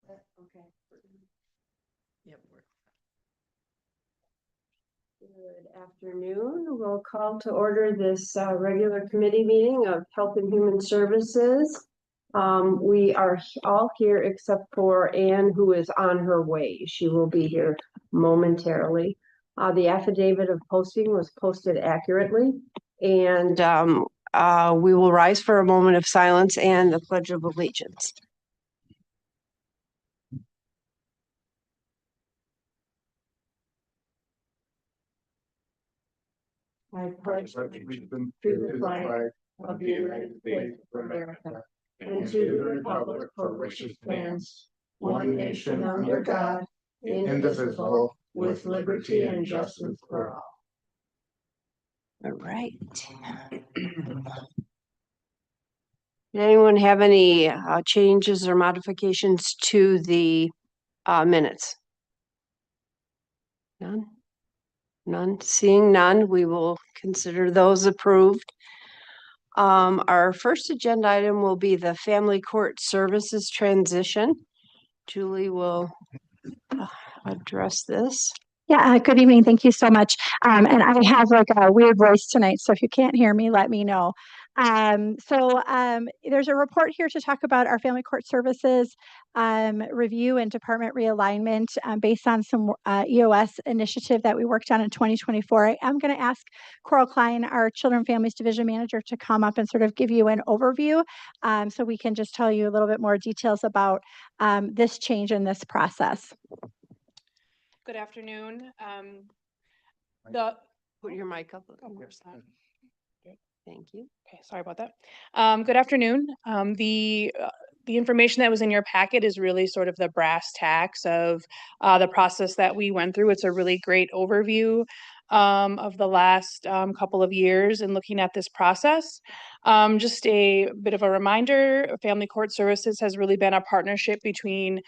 Okay. Yep. Good afternoon. We'll call to order this regular committee meeting of Health and Human Services. We are all here except for Anne, who is on her way. She will be here momentarily. The affidavit of posting was posted accurately, and we will rise for a moment of silence and the Pledge of Allegiance. I pledge allegiance to the flag of the United States of America and to the republic for which it stands, one nation under God, indivisible, with liberty and justice for all. All right. Did anyone have any changes or modifications to the minutes? None? None. Seeing none, we will consider those approved. Our first agenda item will be the Family Court Services transition. Julie will address this. Yeah, good evening. Thank you so much. And I have like a weird voice tonight, so if you can't hear me, let me know. There's a report here to talk about our Family Court Services review and department realignment based on some EOS initiative that we worked on in 2024. I am going to ask Coral Klein, our Children and Families Division Manager, to come up and sort of give you an overview so we can just tell you a little bit more details about this change in this process. Good afternoon. Put your mic up. Of course not. Thank you. Okay, sorry about that. Good afternoon. The information that was in your packet is really sort of the brass tacks of the process that we went through. It's a really great overview of the last couple of years in looking at this process. Just a bit of a reminder, Family Court Services has really been a partnership between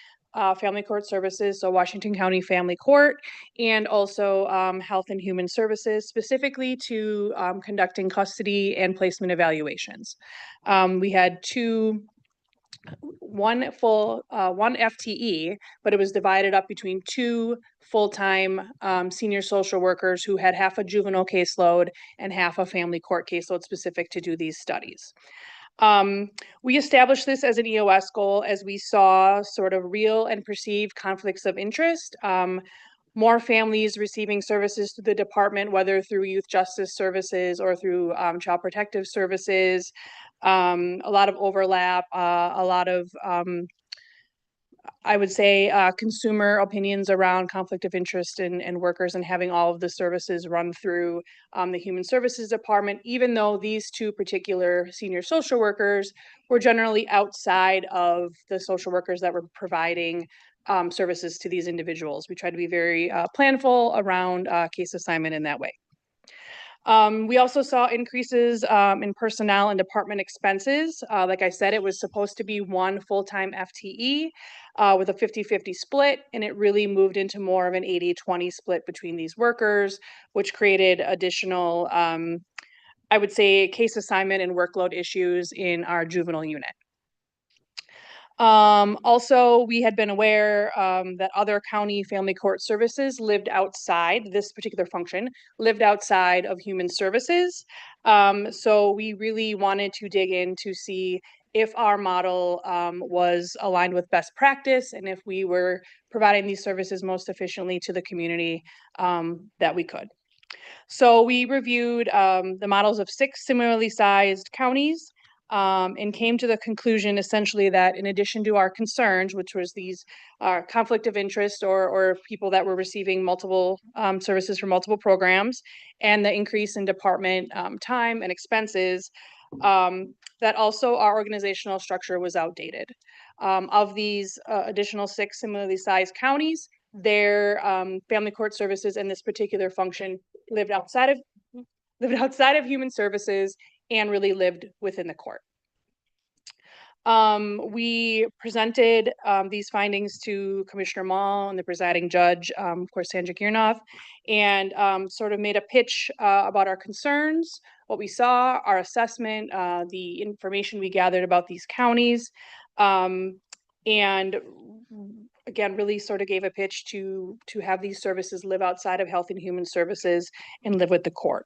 Family Court Services, so Washington County Family Court, and also Health and Human Services, specifically to conducting custody and placement evaluations. We had one FTE, but it was divided up between two full-time senior social workers who had half a juvenile caseload and half a family court caseload specific to do these studies. We established this as an EOS goal as we saw sort of real and perceived conflicts of interest. More families receiving services through the department, whether through youth justice services or through child protective services, a lot of overlap, a lot of I would say consumer opinions around conflict of interest in workers and having all of the services run through the Human Services Department, even though these two particular senior social workers were generally outside of the social workers that were providing services to these individuals. We tried to be very planful around case assignment in that way. We also saw increases in personnel and department expenses. Like I said, it was supposed to be one full-time FTE with a 50-50 split, and it really moved into more of an 80-20 split between these workers, which created additional, I would say, case assignment and workload issues in our juvenile unit. Also, we had been aware that other county family court services lived outside this particular function, lived outside of human services. So we really wanted to dig in to see if our model was aligned with best practice and if we were providing these services most efficiently to the community that we could. So we reviewed the models of 6 similarly sized counties. And came to the conclusion essentially that in addition to our concerns, which was these conflict of interest or people that were receiving multiple services from multiple programs, and the increase in department time and expenses, that also our organizational structure was outdated. Of these additional 6 similarly sized counties, their family court services in this particular function lived outside of human services and really lived within the court. We presented these findings to Commissioner Mall and the presiding judge, of course, Sandra Girnoff, and sort of made a pitch about our concerns, what we saw, our assessment, the information we gathered about these counties, and again, really sort of gave a pitch to have these services live outside of Health and Human Services and live with the court.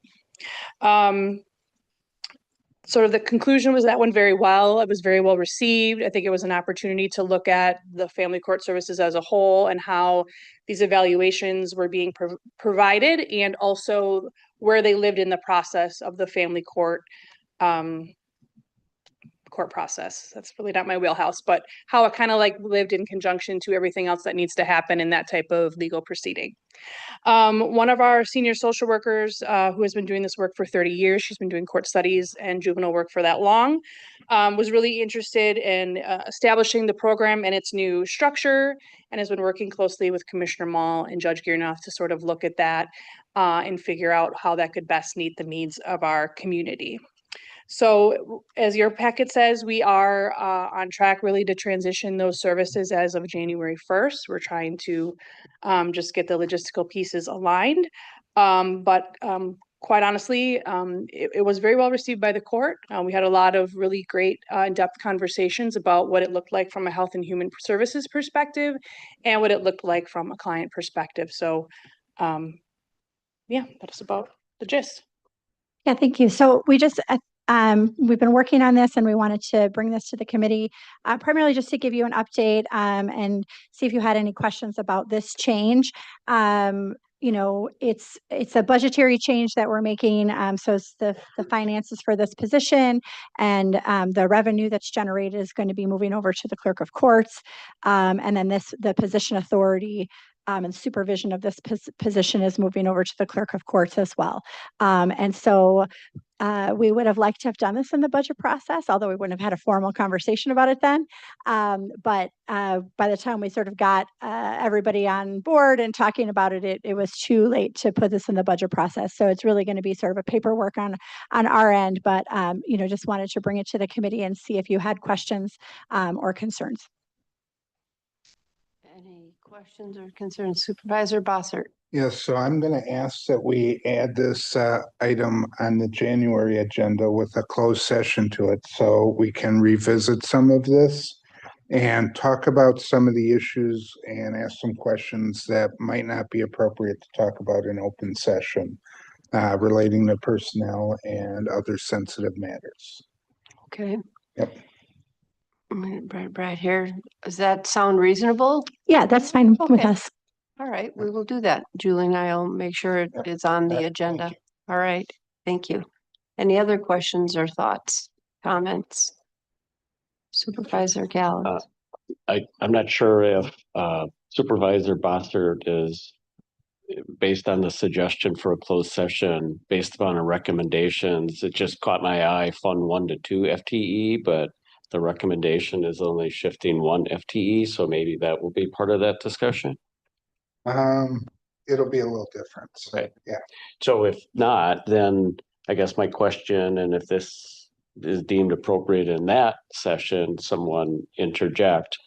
Sort of the conclusion was that went very well. It was very well received. I think it was an opportunity to look at the family court services as a whole and how these evaluations were being provided, and also where they lived in the process of the family court process. That's really not my wheelhouse, but how it kind of like lived in conjunction to everything else that needs to happen in that type of legal proceeding. One of our senior social workers who has been doing this work for 30 years, she's been doing court studies and juvenile work for that long, was really interested in establishing the program and its new structure, and has been working closely with Commissioner Mall and Judge Gearnoff to sort of look at that and figure out how that could best meet the needs of our community. So as your packet says, we are on track really to transition those services as of January 1st. We're trying to just get the logistical pieces aligned. But quite honestly, it was very well received by the court. We had a lot of really great in-depth conversations about what it looked like from a Health and Human Services perspective and what it looked like from a client perspective. So yeah, that's about the gist. Yeah, thank you. So we've been working on this, and we wanted to bring this to the committee, primarily just to give you an update and see if you had any questions about this change. It's a budgetary change that we're making. So it's the finances for this position, and the revenue that's generated is going to be moving over to the clerk of courts. And then the position authority and supervision of this position is moving over to the clerk of courts as well. And so we would have liked to have done this in the budget process, although we wouldn't have had a formal conversation about it then. But by the time we sort of got everybody on board and talking about it, it was too late to put this in the budget process. So it's really going to be sort of a paperwork on our end, but just wanted to bring it to the committee and see if you had questions or concerns. Any questions or concerns? Supervisor Bossert? Yes, so I'm going to ask that we add this item on the January agenda with a closed session to it so we can revisit some of this and talk about some of the issues and ask some questions that might not be appropriate to talk about in open session relating to personnel and other sensitive matters. Okay. Yep. Right here. Does that sound reasonable? Yeah, that's fine with Okay. us. All right, we will do that. Julie and I will make sure it is on the Thank agenda. you. All right, thank you. Any other questions or thoughts, comments? Supervisor Gallant? I'm not sure if Supervisor Bossert is, based on the suggestion for a closed session, based upon our recommendations. It just caught my eye, Fund 1 to 2 FTE, but the recommendation is only shifting 1 FTE, so maybe that will be part of that discussion. It'll be a little different. Right. Yeah. So if not, then I guess my question, and if this is deemed appropriate in that session, someone interject.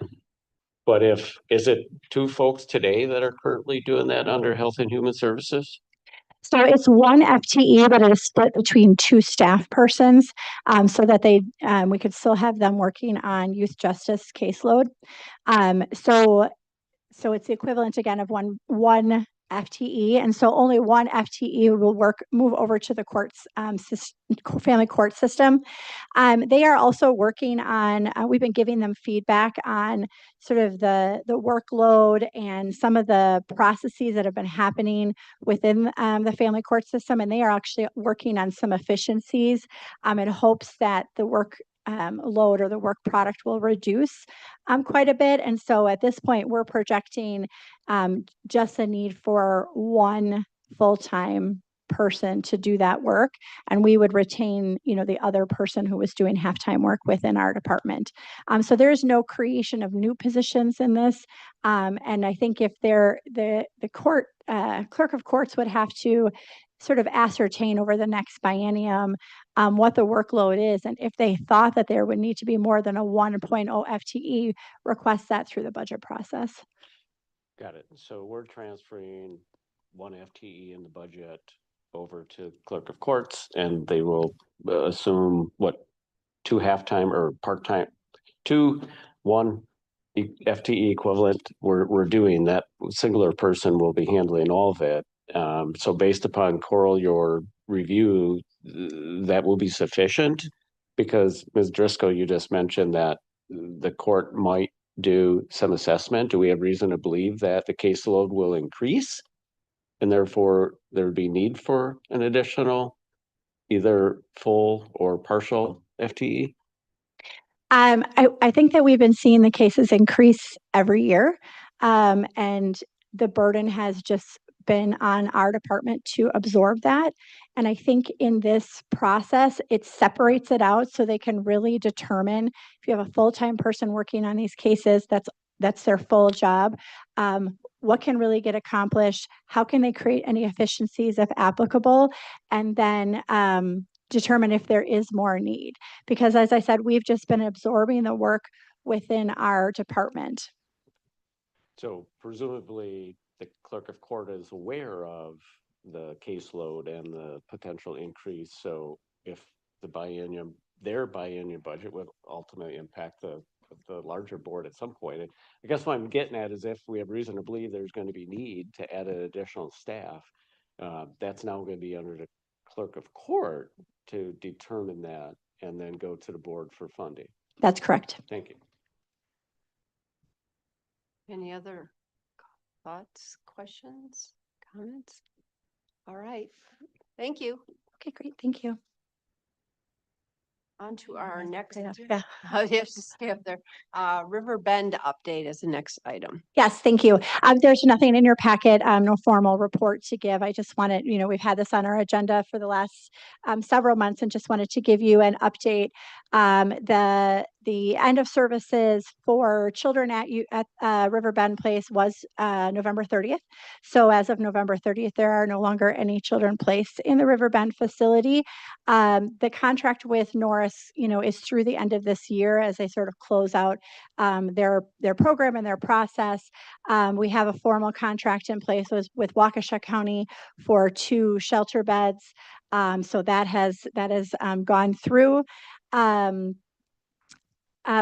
But is it 2 folks today that are currently doing that under Health and Human Services? So it's 1 FTE, but it is split between 2 staff persons, so that we could still have them working on youth justice caseload. So it's the equivalent again of one FTE, and so only 1 FTE will move over to the courts family court system. They are also working on. We've been giving them feedback on sort of the workload and some of the processes that have been happening within the family court system, and they are actually working on some efficiencies in hopes that the work load or the work product will reduce quite a bit. And so at this point, we're projecting just a need for 1 full-time person to do that work, and we would retain the other person who was doing half-time work within our department. So there's no creation of new positions in this, and I think if the clerk of courts would have to sort of ascertain over the next biennium what the workload is, and if they thought that there would need to be more than a 1.0 FTE, request that through the budget process. Got it. So we're transferring 1 FTE in the budget over to clerk of courts, and they will assume 2 half-time or part-time, 1 FTE equivalent we're doing, that singular person will be handling all of it. So based upon Coral, your review, that will be sufficient? Because Ms. Driscoll, you just mentioned that the court might do some assessment. Do we have reason to believe that the caseload will increase? And therefore there would be need for an additional either full or partial FTE? I think that we've been seeing the cases increase every year. And the burden has just been on our department to absorb that. And I think in this process, it separates it out so they can really determine if you have a full-time person working on these cases, that's their full job. What can really get accomplished? How can they create any efficiencies if applicable? And then determine if there is more need. Because as I said, we've just been absorbing the work within our department. So presumably the clerk of court is aware of the caseload and the potential increase. So if their biennium budget would ultimately impact the larger board at some point. And I guess what I'm getting at is if we have reason to believe there's going to be need to add an additional staff, that's now going to be under the clerk of court to determine that and then go to the board for funding. That's correct. Thank you. Any other thoughts, questions, comments? All right, thank you. Okay, great. Thank you. On to our next. Yeah. I have to stay up there. River Bend update is the next item. Yes, thank you. There's nothing in your packet, no formal report to give. I just wanted, we've had this on our agenda for the last several months and just wanted to give you an update. The end of services for children at River Bend Place was November 30th. So as of November 30th, there are no longer any children placed in the River Bend facility. The contract with Norris, is through the end of this year as they sort of close out their program and their process. We have a formal contract in place with Waukesha County for 2 shelter beds. So that has gone through.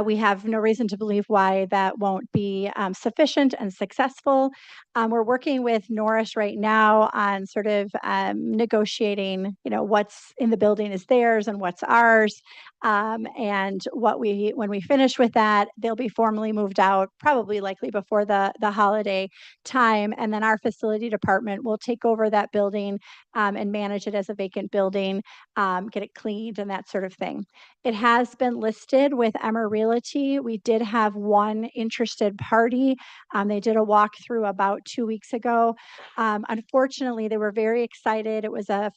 We have no reason to believe why that won't be sufficient and successful. We're working with Norris right now on sort of negotiating, what's in the building is theirs and what's ours. And when we finish with that, they'll be formally moved out, probably likely before the holiday time. And then our facility department will take over that building and manage it as a vacant building, get it cleaned and that sort of thing. It has been listed with Emmer Realty. We did have one interested party. They did a walkthrough about 2 weeks ago. Unfortunately, they were very excited. It was a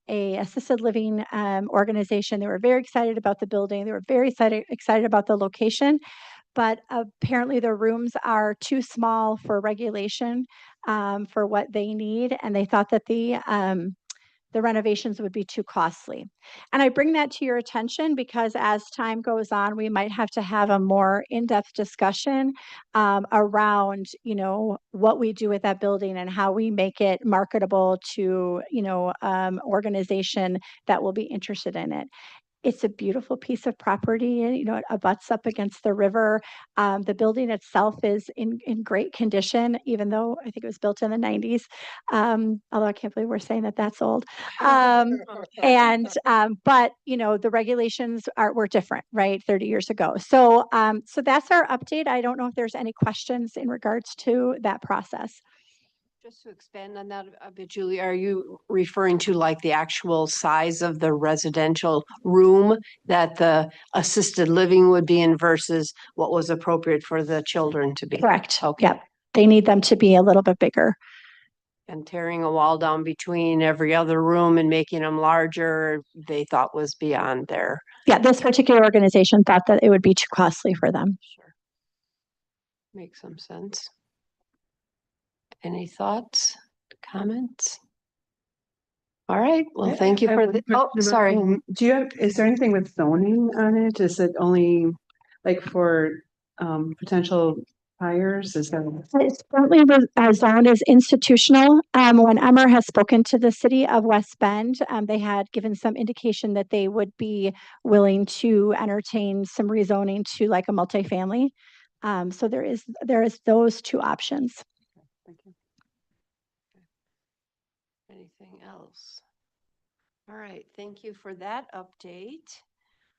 assisted living organization. They were very excited about the building. They were very excited about the location. But apparently the rooms are too small for regulation for what they need. And they thought that the renovations would be too costly. And I bring that to your attention because as time goes on, we might have to have a more in-depth discussion around, what we do with that building and how we make it marketable to, organization that will be interested in it. It's a beautiful piece of property, and it abuts up against the river. The building itself is in great condition, even though I think it was built in the 90s. Although I can't believe we're saying that that's old. But the regulations were different, right, 30 years ago. So that's our update. I don't know if there's any questions in regards to that process. Just to expand on that a bit, Julie, are you referring to like the actual size of the residential room that the assisted living would be in versus what was appropriate for the children to be? Correct. Okay. Yep. They need them to be a little bit bigger. And tearing a wall down between every other room and making them larger, they thought was beyond their. Yeah, this particular organization thought that it would be too costly for them. Sure. Makes some sense. Any thoughts, comments? All right, well, thank you for the, sorry. Is there anything with zoning on it? Is it only like for potential hires? Is that? It's currently zoned as institutional. When Emmer has spoken to the city of West Bend, they had given some indication that they would be willing to entertain some rezoning to like a multifamily So there is those two options. Thank you. Anything else? All right, thank you for that update.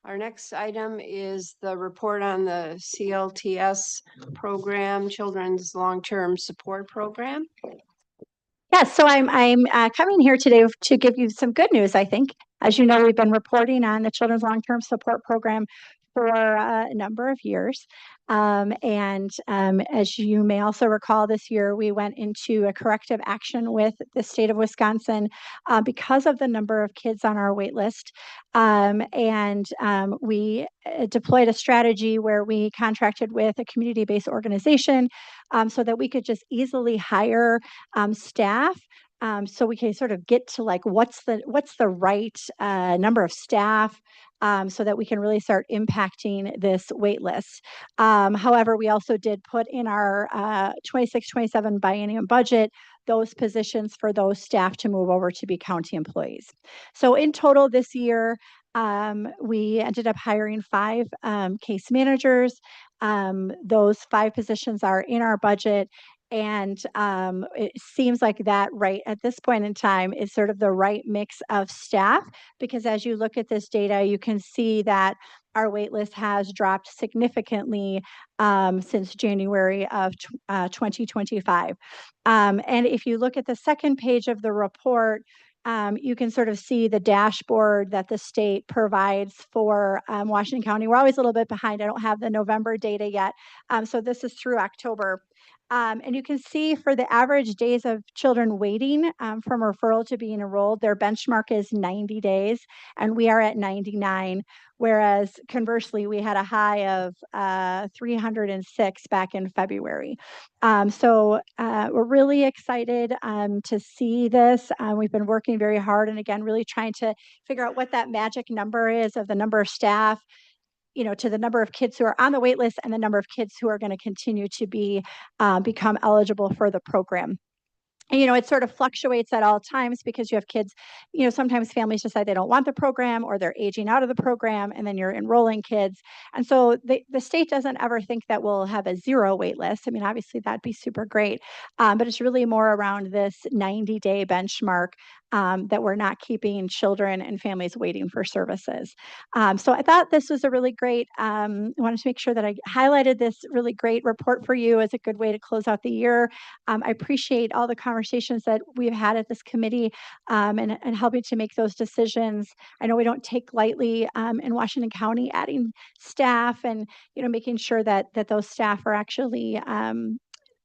Our next item is the report on the CLTS program, Children's Long-Term Support Program. Yes, so I'm coming here today to give you some good news, I think. As you know, we've been reporting on the Children's Long-Term Support Program for a number of years. As you may also recall, this year we went into a corrective action with the state of Wisconsin because of the number of kids on our wait list. We deployed a strategy where we contracted with a community-based organization so that we could just easily hire staff. So we can sort of get to like what's the right number of staff so that we can really start impacting this wait list. However, we also did put in our 26-27 biennium budget those positions for those staff to move over to be county employees. So in total this year, we ended up hiring 5 case managers. Those 5 positions are in our budget. And it seems like that right at this point in time is sort of the right mix of staff, because as you look at this data, you can see that our wait list has dropped significantly since January of 2025. And if you look at the second page of the report, you can sort of see the dashboard that the state provides for Washington County. We're always a little bit behind. I don't have the November data yet. So this is through October. And you can see for the average days of children waiting from referral to being enrolled, their benchmark is 90 days, and we are at 99. Whereas conversely, we had a high of 306 back in February. So we're really excited to see this. We've been working very hard and again, really trying to figure out what that magic number is of the number of staff, to the number of kids who are on the wait list and the number of kids who are going to continue to become eligible for the program. It sort of fluctuates at all times because you have kids, sometimes families decide they don't want the program or they're aging out of the program, and then you're enrolling kids. And so the state doesn't ever think that we'll have a 0 wait list. I mean, obviously that'd be super great. But it's really more around this 90-day benchmark that we're not keeping children and families waiting for services. So I thought this was a really great, I wanted to make sure that I highlighted this really great report for you as a good way to close out the year. I appreciate all the conversations that we've had at this committee and helping to make those decisions. I know we don't take lightly in Washington County adding staff and making sure that those staff are actually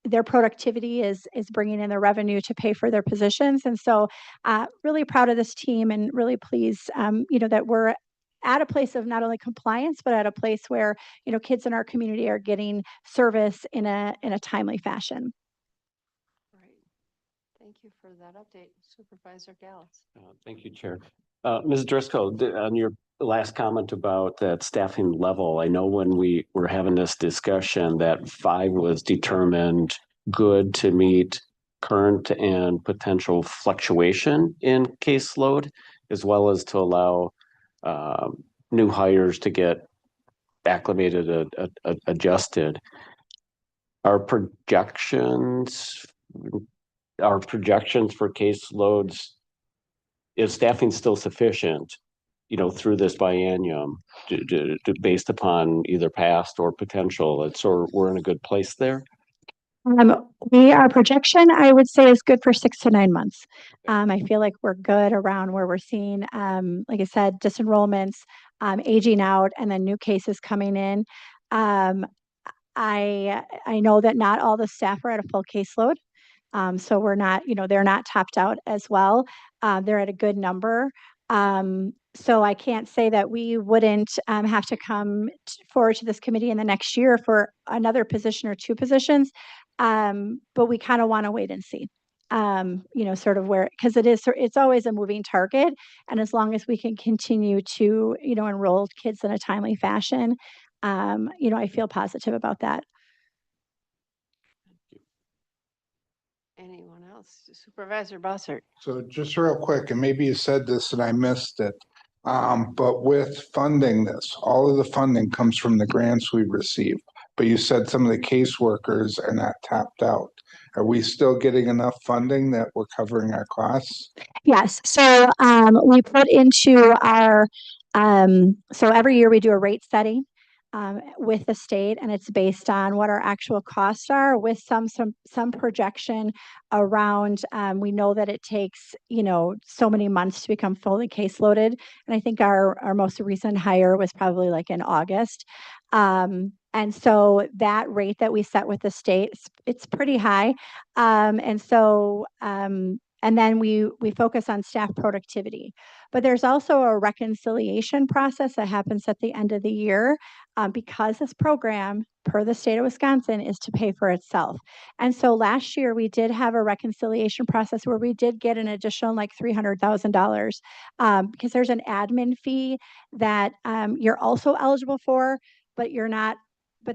their productivity is bringing in the revenue to pay for their positions. And so really proud of this team and really pleased that we're at a place of not only compliance, but at a place where kids in our community are getting service in a timely fashion. Thank you for that update, Supervisor Gallus. Thank you, Chair. Ms. Driscoll, on your last comment about that staffing level, I know when we were having this discussion that 5 was determined good to meet current and potential fluctuation in caseload, as well as to allow new hires to get acclimated, adjusted. Our projections for caseloads, is staffing still sufficient, through this biennium based upon either past or potential? We're in a good place there. Our projection, I would say, is good for 6 to 9 months. I feel like we're good around where we're seeing, like I said, disenrollments, aging out, and then new cases coming in. I know that not all the staff are at a full caseload. So we're not, they're not topped out as well. They're at a good number. So I can't say that we wouldn't have to come forward to this committee in the next year for another position or 2 positions. But we kind of want to wait and see, sort of because it's always a moving target. And as long as we can continue to, enroll kids in a timely fashion, I feel positive about that. Anyone else? Supervisor Bossert. So just real quick, and maybe you said this and I missed it, but with funding this, all of the funding comes from the grants we receive. but you said some of the caseworkers are not tapped out. Are we still getting enough funding that we're covering our costs? Yes, so we put into our so every year we do a rate study with the state, and it's based on what our actual costs are with some projection around. We know that it takes so many months to become fully caseloaded, and I think our most recent hire was probably like in August. And so that rate that we set with the state, it's pretty high. And then we focus on staff productivity. But there's also a reconciliation process that happens at the end of the year because this program, per the state of Wisconsin, is to pay for itself. And so last year we did have a reconciliation process where we did get an additional like $300,000 because there's an admin fee that you're also eligible for, but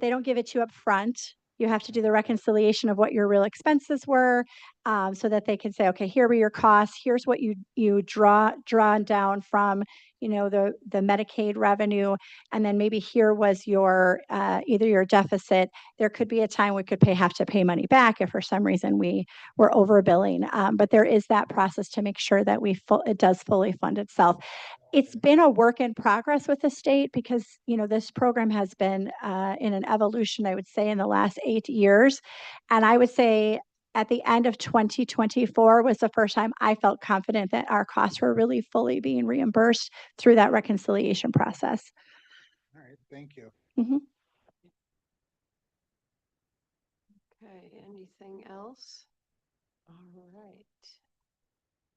they don't give it to you up front. You have to do the reconciliation of what your real expenses were so that they can say, okay, here were your costs. Here's what you drawn down from, the Medicaid revenue. And then maybe here was your either your deficit. There could be a time we could have to pay money back if for some reason we were overbilling. But there is that process to make sure that it does fully fund itself. It's been a work in progress with the state because, this program has been in an evolution, I would say, in the last 8 years. And I would say at the end of 2024 was the first time I felt confident that our costs were really fully being reimbursed through that reconciliation process. All right, thank you. Mhm. Okay, anything else? All right.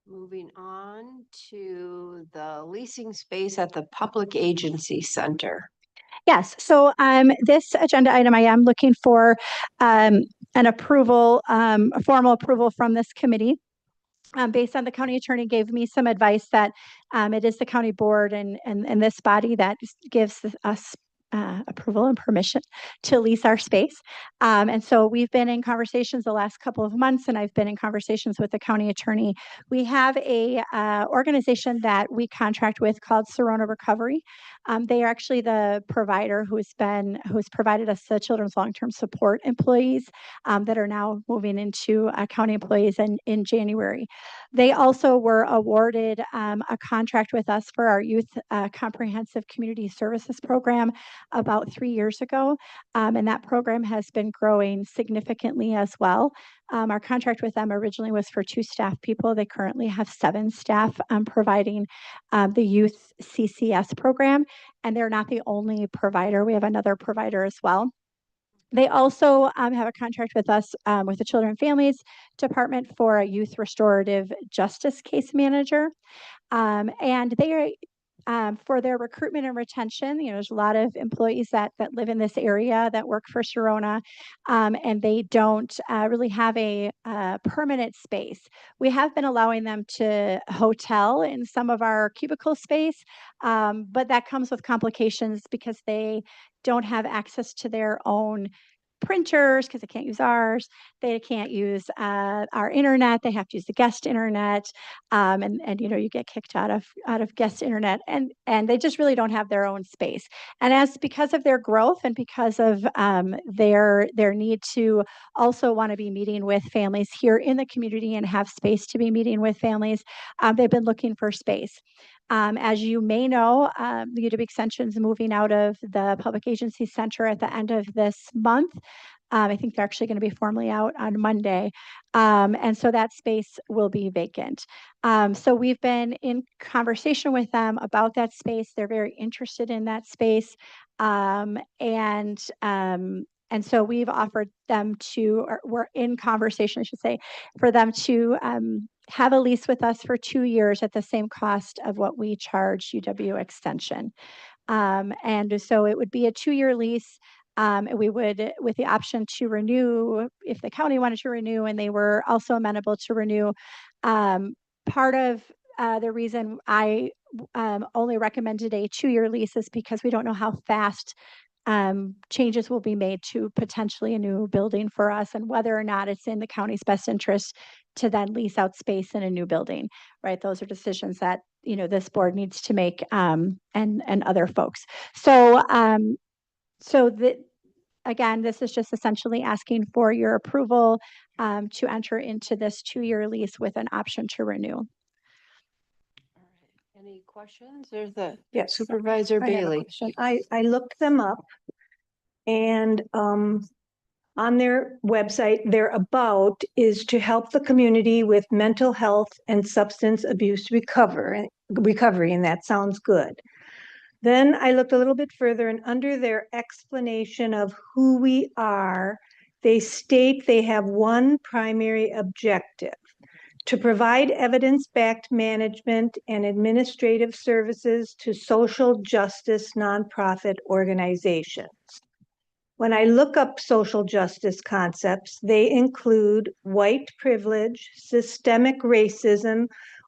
Moving on to the leasing space at the Public Agency Center. Yes. So this agenda item, I am looking for an approval, a formal approval from this committee. Based on the county attorney gave me some advice that it is the county board and this body that gives us approval and permission to lease our space. And so we've been in conversations the last couple of months, and I've been in conversations with the county attorney. We have a organization that we contract with called Serona Recovery. They are actually the provider who's provided us the children's long-term support employees that are now moving into county employees in January. They also were awarded a contract with us for our youth comprehensive community services program about 3 years ago. And that program has been growing significantly as well. Our contract with them originally was for 2 staff people. They currently have 7 staff providing the youth CCS program. And they're not the only provider. We have another provider as well. They also have a contract with us with the Children and Families Department for a youth restorative justice case manager. And they are for their recruitment and retention. There's a lot of employees that live in this area that work for Serona, and they don't really have a permanent space. We have been allowing them to hotel in some of our cubicle space, but that comes with complications because they don't have access to their own printers because they can't use ours. They can't use our internet. They have to use the guest internet, and you get kicked out of guest internet, and they just really don't have their own space. And because of their growth and because of their need to also want to be meeting with families here in the community and have space to be meeting with families, they've been looking for space. As you may know, the UW Extension is moving out of the Public Agency Center at the end of this month. I think they're actually going to be formally out on Monday. And so that space will be vacant. So we've been in conversation with them about that space. They're very interested in that space. And so we've offered them or we're in conversation, I should say, for them to have a lease with us for 2 years at the same cost of what we charge UW Extension. And so it would be a 2-year lease. We would, with the option to renew if the county wanted to renew, and they were also amenable to renew. Part of the reason I only recommended a 2-year lease is because we don't know how fast changes will be made to potentially a new building for us and whether or not it's in the county's best interest to then lease out space in a new building, right? Those are decisions that, this board needs to make and other folks. So again, this is just essentially asking for your approval to enter into this 2-year lease with an option to renew. Any questions? There's the Yes, Supervisor I have a Bailey. question. I looked them up and on their website, their about is to help the community with mental health and substance abuse recovery, and that sounds good. Then I looked a little bit further and under their explanation of who we are, they state they have one primary objective: to provide evidence-backed management and administrative services to social justice nonprofit organizations. When I look up social justice concepts, they include white privilege, systemic racism,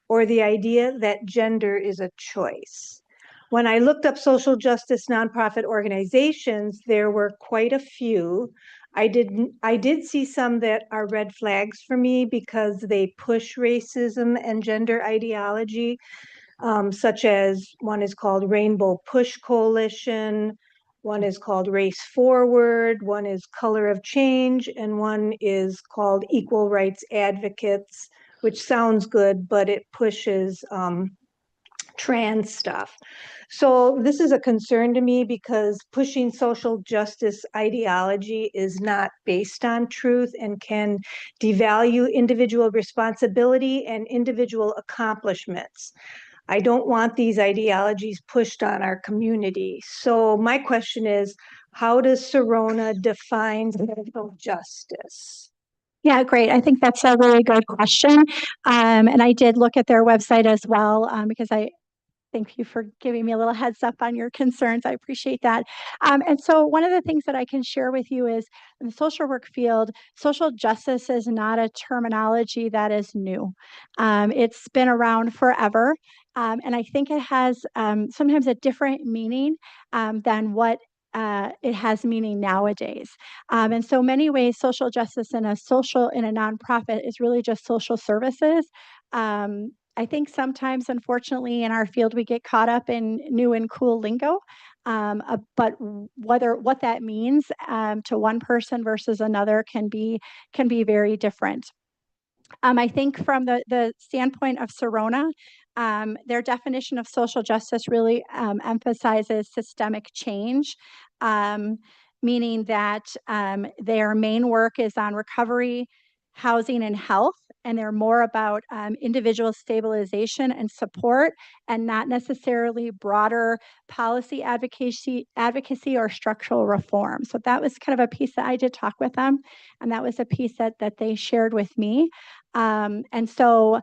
or the idea that gender is a choice. When I looked up social justice nonprofit organizations, there were quite a few. I did see some that are red flags for me because they push racism and gender ideology, such as one is called Rainbow Push Coalition, one is called Race Forward, one is Color of Change, and one is called Equal Rights Advocates, which sounds good, but it pushes trans stuff. So this is a concern to me because pushing social justice ideology is not based on truth and can devalue individual responsibility and individual accomplishments. I don't want these ideologies pushed on our community. So my question is, how does Serona define social justice? Yeah, great. I think that's a really good question. And I did look at their website as well because I thank you for giving me a little heads up on your concerns. I appreciate that. And so one of the things that I can share with you is in the social work field, social justice is not a terminology that is new. It's been around forever. And I think it has sometimes a different meaning than what it has meaning nowadays. In so many ways, social justice in a nonprofit is really just social services. I think sometimes, unfortunately, in our field, we get caught up in new and cool lingo. But what that means to one person versus another can be very different. I think from the standpoint of Serona, their definition of social justice really emphasizes systemic change, meaning that their main work is on recovery, housing, and health, and they're more about individual stabilization and support, and not necessarily broader policy advocacy or structural reform. So that was kind of a piece that I did talk with them, and that was a piece that they shared with me. And so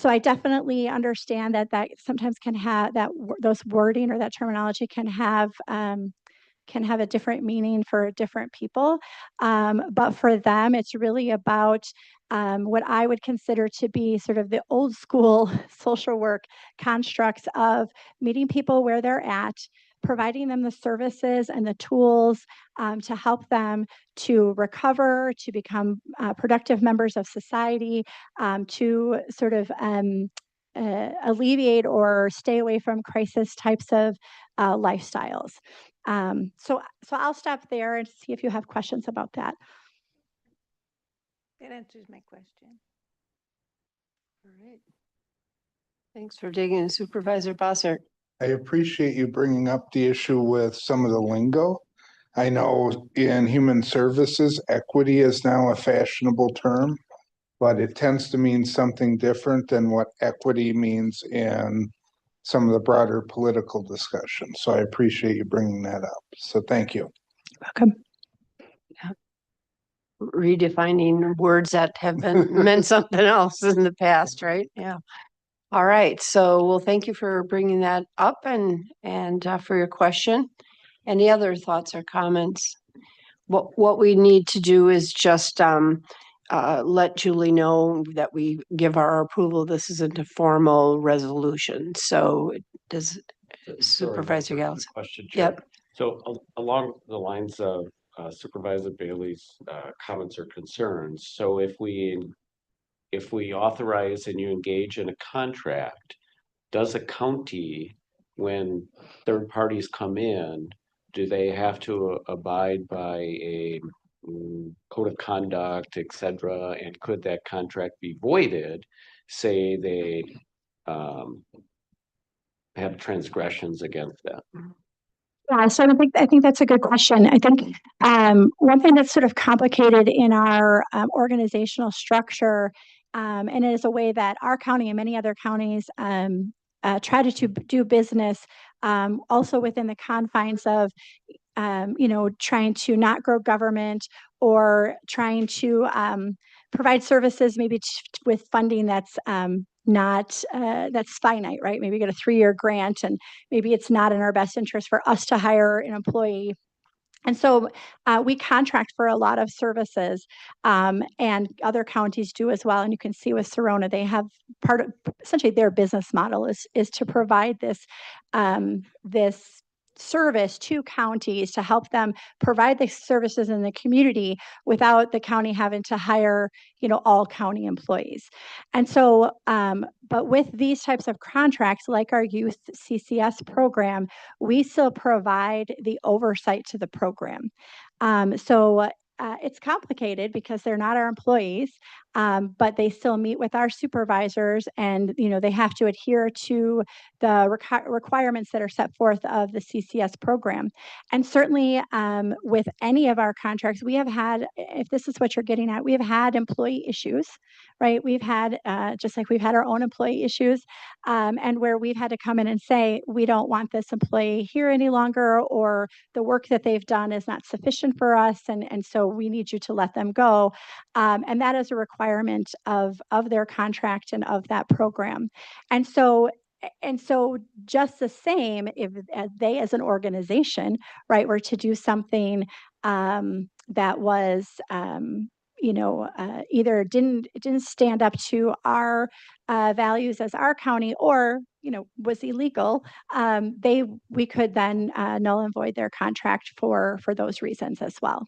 I definitely understand that sometimes can have those wording or that terminology can have a different meaning for different people. But for them, it's really about what I would consider to be sort of the old school social work constructs of meeting people where they're at, providing them the services and the tools to help them to recover, to become productive members of society, to sort of alleviate or stay away from crisis types of lifestyles. So I'll stop there and see if you have questions about that. That answers my question. All right. Thanks for digging in, Supervisor Bossert. I appreciate you bringing up the issue with some of the lingo. I know in human services, equity is now a fashionable term, but it tends to mean something different than what equity means in some of the broader political discussion. So I appreciate you bringing that up. So thank you. Welcome. Redefining words that have been meant something else in the past, right? Yeah. All right. So, well, thank you for bringing that up and for your question. Any other thoughts or comments? What we need to do is just let Julie know that we give our approval. This isn't a formal resolution. So does Supervisor Sorry, Gals? question, Chair. Yep. So along the lines of Supervisor Bailey's comments or concerns, so if we authorize and you engage in a contract, does a county, when third parties come in, do they have to abide by a code of conduct, et cetera? And could that contract be voided? Say they have transgressions against that. Yeah, so I think that's a good question. I think one thing that's sort of complicated in our organizational structure, and it is a way that our county and many other counties try to do business, also within the confines of trying to not grow government or trying to provide services maybe with funding that's not that's finite, right? Maybe get a 3-year grant and maybe it's not in our best interest for us to hire an employee. And so we contract for a lot of services, and other counties do as well. And you can see with Sorona, they have part of essentially their business model is to provide this service to counties to help them provide the services in the community without the county having to hire, all county employees. And so, but with these types of contracts, like our youth CCS program, we still provide the oversight to the program. So it's complicated because they're not our employees, but they still meet with our supervisors, and they have to adhere to the requirements that are set forth of the CCS program. And certainly with any of our contracts, we have had, if this is what you're getting at, we have had employee issues, right? We've had, just like we've had our own employee issues, and where we've had to come in and say, we don't want this employee here any longer, or the work that they've done is not sufficient for us, and so we need you to let them go. And that is a requirement of their contract and of that program. And so just the same, if they as an organization, right, were to do something that was either didn't stand up to our values as our county, or was illegal, we could then null and void their contract for those reasons as well.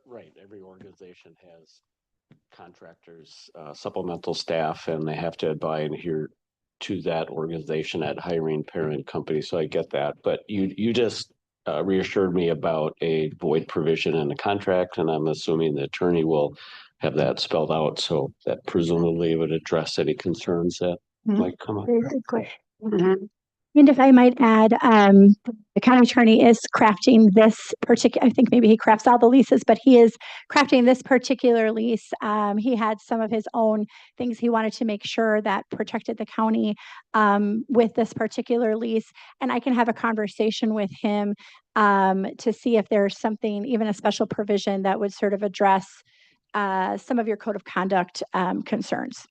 Right. Every organization has contractors, supplemental staff, and they have to abide here to that organization at hiring parent company. So I get that, but you just reassured me about a void provision in the contract, and I'm assuming the attorney will have that spelled out, so that presumably would address any concerns that might come up. Very good question. And if I might add, the county attorney is crafting this particular, I think maybe he crafts all the leases, but he is crafting this particular lease. He had some of his own things he wanted to make sure that protected the county with this particular lease. And I can have a conversation with him to see if there's something, even a special provision that would sort of address some of your code of conduct concerns.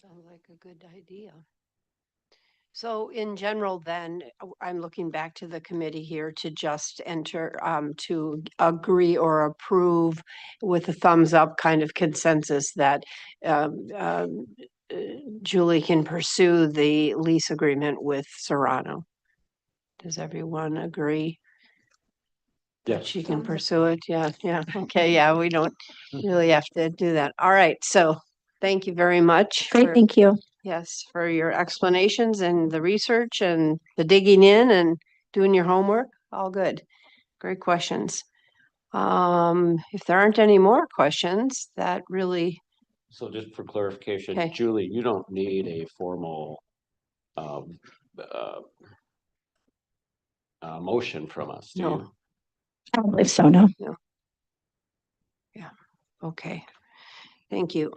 Sounds like a good idea. So in general, then, I'm looking back to the committee here to just enter, to agree or approve with a thumbs up kind of consensus that Julie can pursue the lease agreement with Serrano. Does everyone agree? Yeah. She can pursue it? Yeah. Okay, yeah, we don't really have to do that. All right, so thank you very much. Great, thank you. Yes, for your explanations and the research and the digging in and doing your homework. All good. Great questions. If there aren't any more questions, that really. So just for clarification, Okay. Julie, you don't need a formal motion from us, do No. you? I don't believe so, no. Okay. Thank you.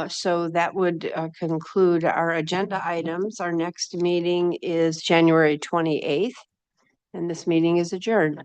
So that would conclude our agenda items. Our next meeting is January 28th, and this meeting is adjourned.